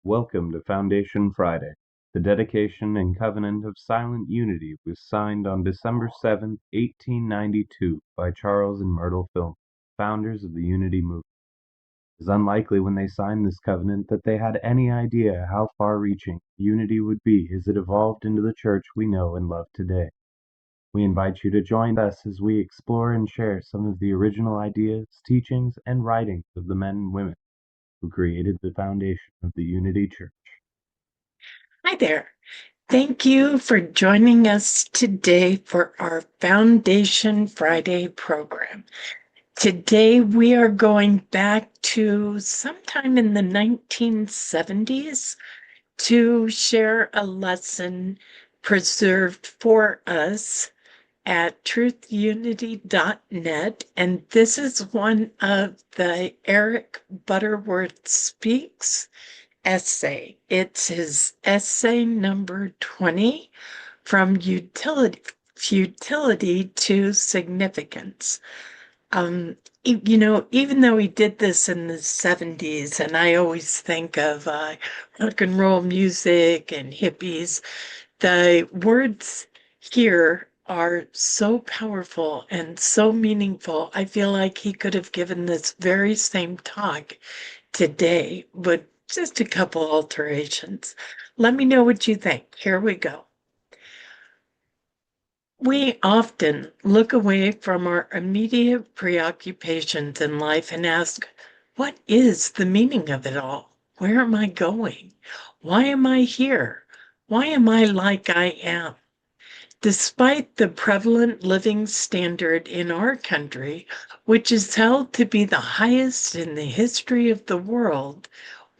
Welcome to Foundation Friday. The dedication and covenant of silent unity was signed on December 7th, 1892 by Charles and Myrtle Fillmore, founders of the Unity movement. It is unlikely when they signed this covenant that they had any idea how far-reaching unity would be as it evolved into the church we know and love today. We invite you to join us as we explore and share some of the original ideas, teachings, and writings of the men and women who created the foundation of the Unity Church. Hi there. Thank you for joining us today for our Foundation Friday program. Today we are going back to sometime in the 1970s to share a lesson preserved for us at truthunity.net. And this is one of the Eric Butterworth Speaks essay. It's his essay number 20, From Futility to Significance. Even though he did this in the 70s, and I always think of rock and roll music and hippies, the words here are so powerful and so meaningful. I feel like he could have given this very same talk today, but just a couple alterations. Let me know what you think. Here we go. We often look away from our immediate preoccupations in life and ask, what is the meaning of it all? Where am I going? Why am I here? Why am I like I am? Despite the prevalent living standard in our country, which is held to be the highest in the history of the world,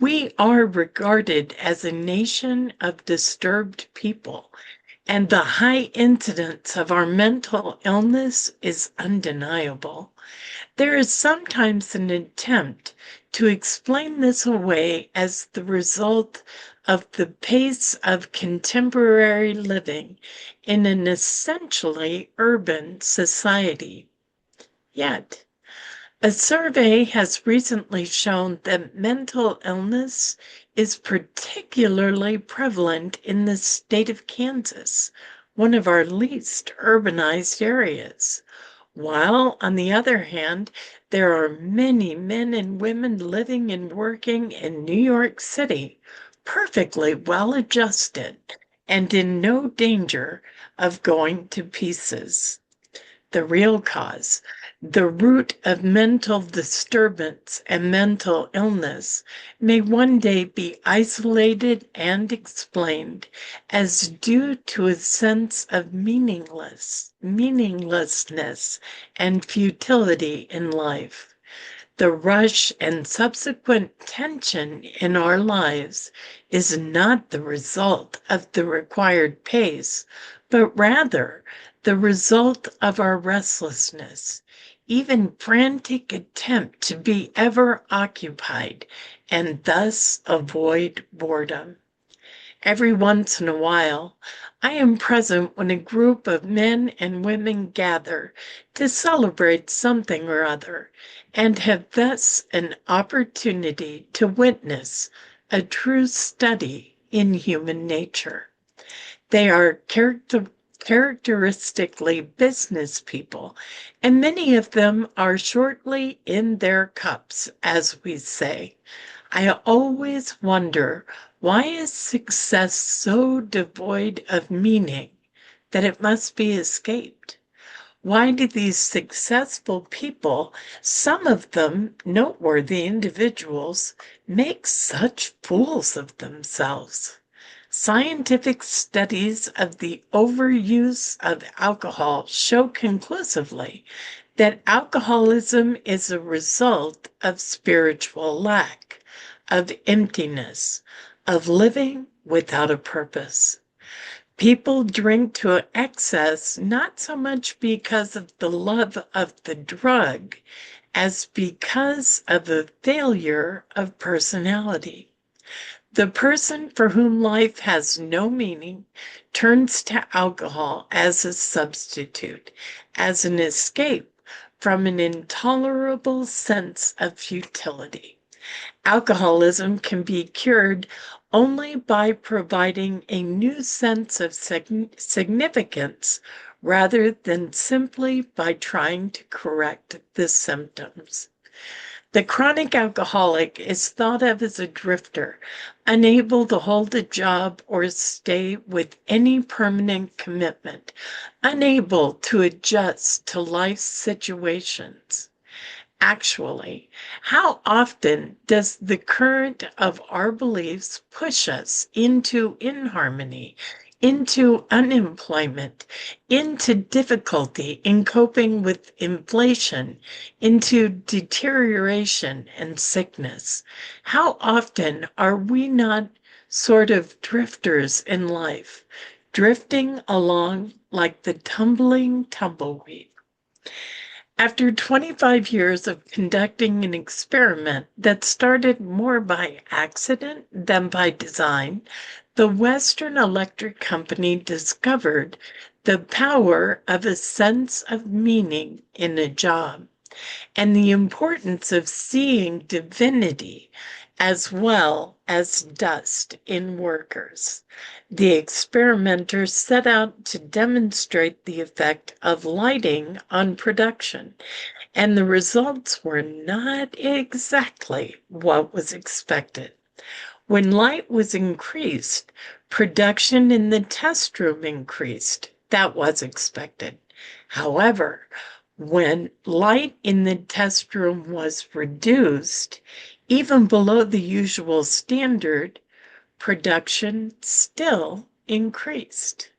we are regarded as a nation of disturbed people, and the high incidence of our mental illness is undeniable. There is sometimes an attempt to explain this away as the result of the pace of contemporary living in an essentially urban society. Yet, a survey has recently shown that mental illness is particularly prevalent in the state of Kansas, one of our least urbanized areas. While, on the other hand, there are many men and women living and working in New York City, perfectly well adjusted and in no danger of going to pieces. The real cause, the root of mental disturbance and mental illness, may one day be isolated and explained as due to a sense of meaninglessness, and futility in life. The rush and subsequent tension in our lives is not the result of the required pace, but rather the result of our restlessness, even frantic attempt to be ever occupied and thus avoid boredom. Every once in a while, I am present when a group of men and women gather to celebrate something or other, and have thus an opportunity to witness a true study in human nature. They are characteristically business people, and many of them are shortly in their cups, as we say. I always wonder, why is success so devoid of meaning that it must be escaped? Why do these successful people, some of them noteworthy individuals, make such fools of themselves? Scientific studies of the overuse of alcohol show conclusively that alcoholism is a result of spiritual lack, of emptiness, of living without a purpose. People drink to excess not so much because of the love of the drug as because of a failure of personality. The person for whom life has no meaning turns to alcohol as a substitute, as an escape from an intolerable sense of futility. Alcoholism can be cured only by providing a new sense of significance rather than simply by trying to correct the symptoms. The chronic alcoholic is thought of as a drifter, unable to hold a job or stay with any permanent commitment, unable to adjust to life's situations. Actually, how often does the current of our beliefs push us into inharmony, into unemployment, into difficulty in coping with inflation, into deterioration and sickness? How often are we not sort of drifters in life, drifting along like the tumbling tumbleweed? After 25 years of conducting an experiment that started more by accident than by design, the Western Electric Company discovered the power of a sense of meaning in a job and the importance of seeing divinity as well as dust in workers. The experimenters set out to demonstrate the effect of lighting on production, and the results were not exactly what was expected. When light was increased, production in the test room increased. That was expected. However, when light in the test room was reduced, even below the usual standard, production still increased.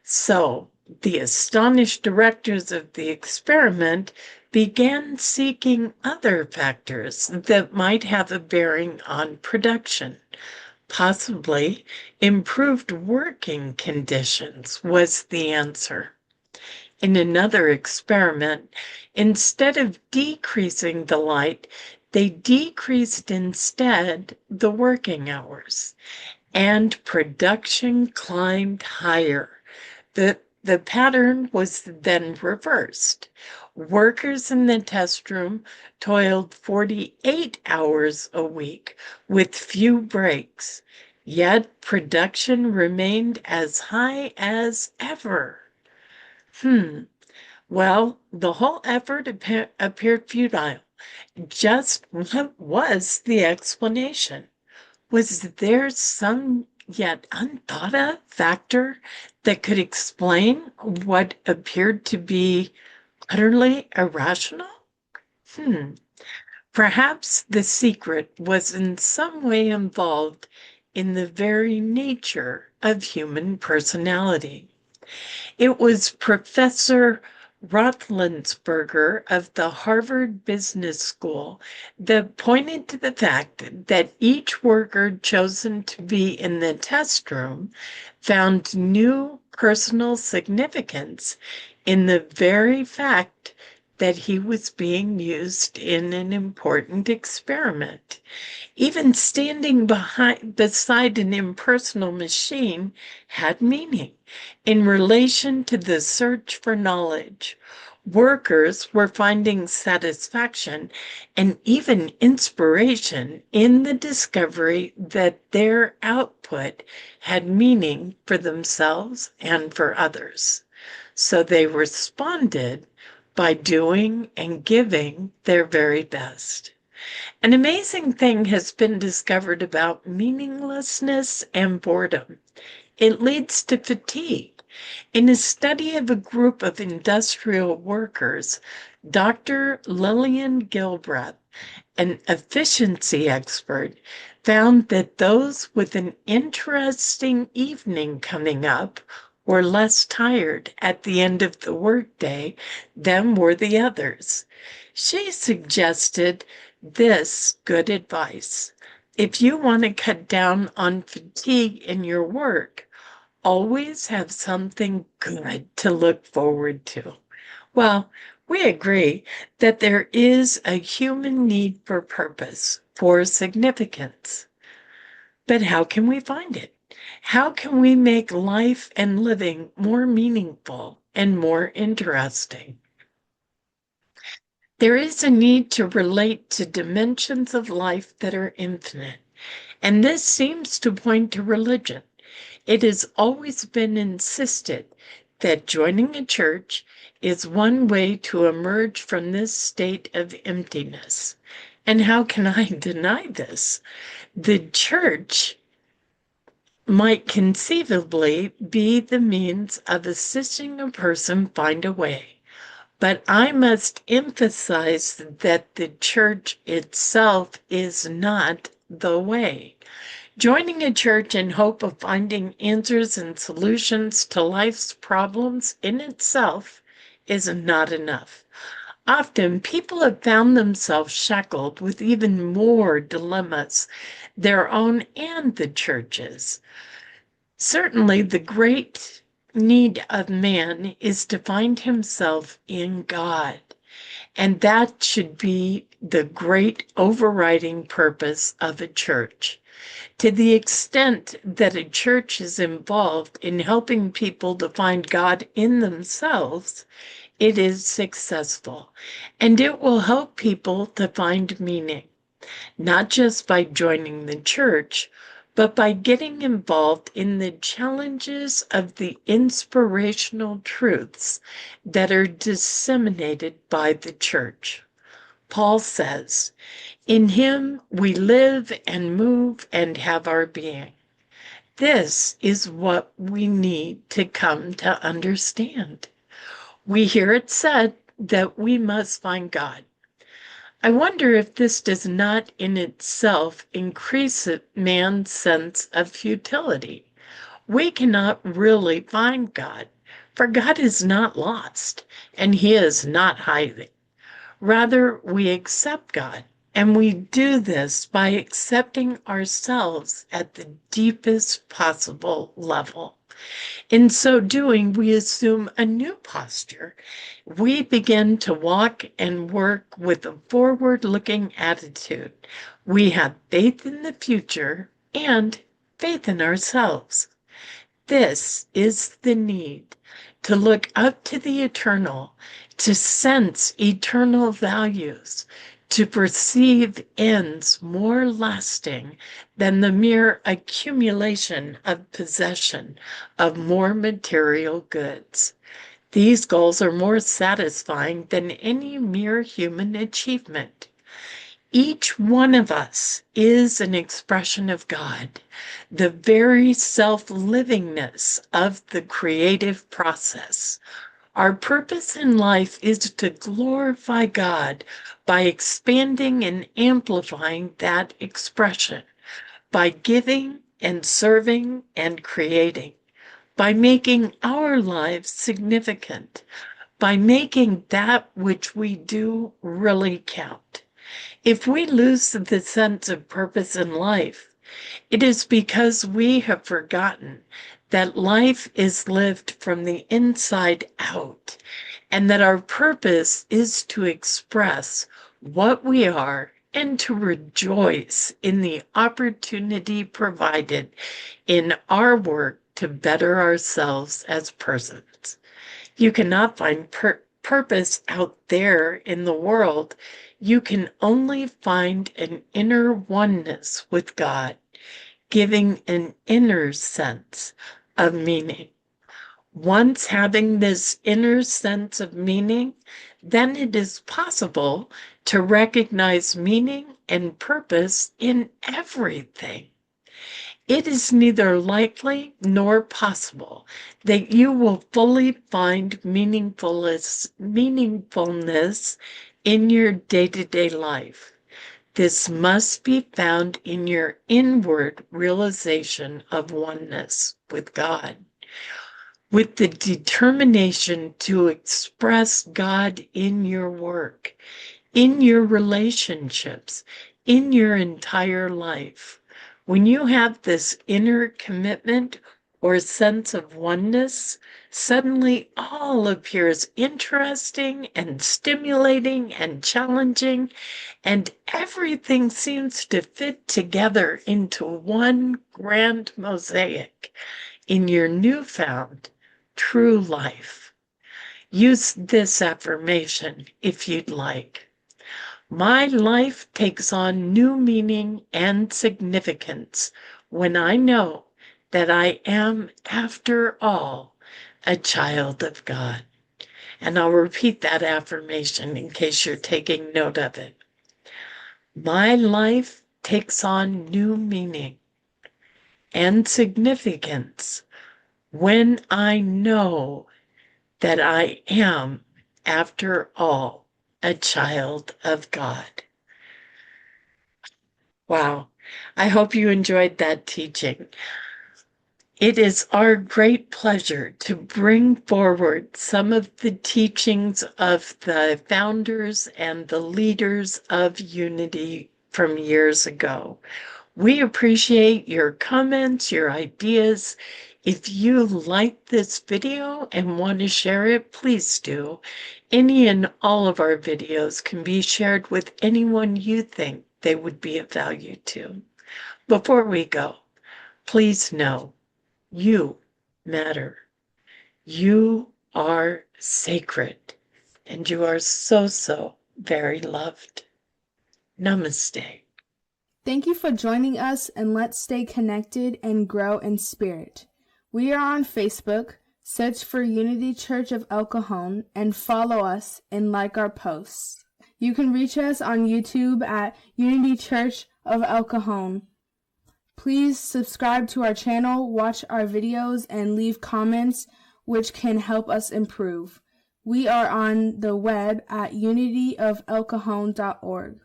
So the astonished directors of the experiment began seeking other factors that might have a bearing on production. Possibly improved working conditions was the answer. In another experiment, instead of decreasing the light, they decreased instead the working hours, and production climbed higher. The pattern was then reversed. Workers in the test room toiled 48 hours a week with few breaks, yet production remained as high as ever. Well, the whole effort appeared futile. Just what was the explanation? Was there some yet unthought of factor that could explain what appeared to be utterly irrational? Perhaps the secret was in some way involved in the very nature of human personality. It was Professor Roethlisberger of the Harvard Business School that pointed to the fact that each worker chosen to be in the test room found new personal significance in the very fact that he was being used in an important experiment. Even standing beside an impersonal machine had meaning in relation to the search for knowledge. Workers were finding satisfaction and even inspiration in the discovery that their output had meaning for themselves and for others. So they responded by doing and giving their very best. An amazing thing has been discovered about meaninglessness and boredom. It leads to fatigue. In a study of a group of industrial workers, Dr. Lillian Gilbreth, an efficiency expert, found that those with an interesting evening coming up were less tired at the end of the workday than were the others. She suggested this good advice. If you want to cut down on fatigue in your work, always have something good to look forward to. Well, we agree that there is a human need for purpose, for significance. But how can we find it? How can we make life and living more meaningful and more interesting? There is a need to relate to dimensions of life that are infinite, and this seems to point to religion. It has always been insisted that joining a church is one way to emerge from this state of emptiness. And how can I deny this? The church might conceivably be the means of assisting a person find a way. But I must emphasize that the church itself is not the way. Joining a church in hope of finding answers and solutions to life's problems in itself is not enough. Often people have found themselves shackled with even more dilemmas, their own and the church's. Certainly, the great need of man is to find himself in God. And that should be the great overriding purpose of a church. To the extent that a church is involved in helping people to find God in themselves, it is successful. And it will help people to find meaning, not just by joining the church, but by getting involved in the challenges of the inspirational truths that are disseminated by the church. Paul says, "In him we live and move and have our being." This is what we need to come to understand. We hear it said that we must find God. I wonder if this does not in itself increase man's sense of futility. We cannot really find God, for God is not lost, and he is not hiding. Rather, we accept God, and we do this by accepting ourselves at the deepest possible level. In so doing, we assume a new posture. We begin to walk and work with a forward-looking attitude. We have faith in the future and faith in ourselves. This is the need to look up to the eternal, to sense eternal values, to perceive ends more lasting than the mere accumulation of possession of more material goods. These goals are more satisfying than any mere human achievement. Each one of us is an expression of God, the very self-livingness of the creative process. Our purpose in life is to glorify God by expanding and amplifying that expression, by giving and serving and creating, by making our lives significant, by making that which we do really count. If we lose the sense of purpose in life, it is because we have forgotten that life is lived from the inside out, and that our purpose is to express what we are and to rejoice in the opportunity provided in our work to better ourselves as persons. You cannot find purpose out there in the world. You can only find an inner oneness with God, giving an inner sense of meaning. Once having this inner sense of meaning, then it is possible to recognize meaning and purpose in everything. It is neither likely nor possible that you will fully find meaningfulness in your day-to-day life. This must be found in your inward realization of oneness with God, with the determination to express God in your work, in your relationships, in your entire life. When you have this inner commitment or sense of oneness, suddenly all appears interesting and stimulating and challenging, and everything seems to fit together into one grand mosaic in your newfound true life. Use this affirmation if you'd like. My life takes on new meaning and significance when I know that I am, after all, a child of God. And I'll repeat that affirmation in case you're taking note of it. My life takes on new meaning and significance when I know that I am, after all, a child of God. Wow. I hope you enjoyed that teaching. It is our great pleasure to bring forward some of the teachings of the founders and the leaders of Unity from years ago. We appreciate your comments, your ideas. If you like this video and want to share it, please do. Any and all of our videos can be shared with anyone you think they would be of value to. Before we go, please know you matter. You are sacred, and you are so, so very loved. Namaste. Thank you for joining us, and let's stay connected and grow in spirit. We are on Facebook. Search for Unity Church of El Cajon and follow us and like our posts. You can reach us on YouTube at Unity Church of El Cajon. Please subscribe to our channel, watch our videos, and leave comments which can help us improve. We are on the web at unityofelcajon.org.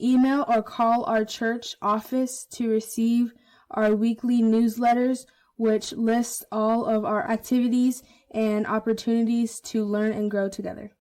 Email or call our church office to receive our weekly newsletters, which lists all of our activities and opportunities to learn and grow together.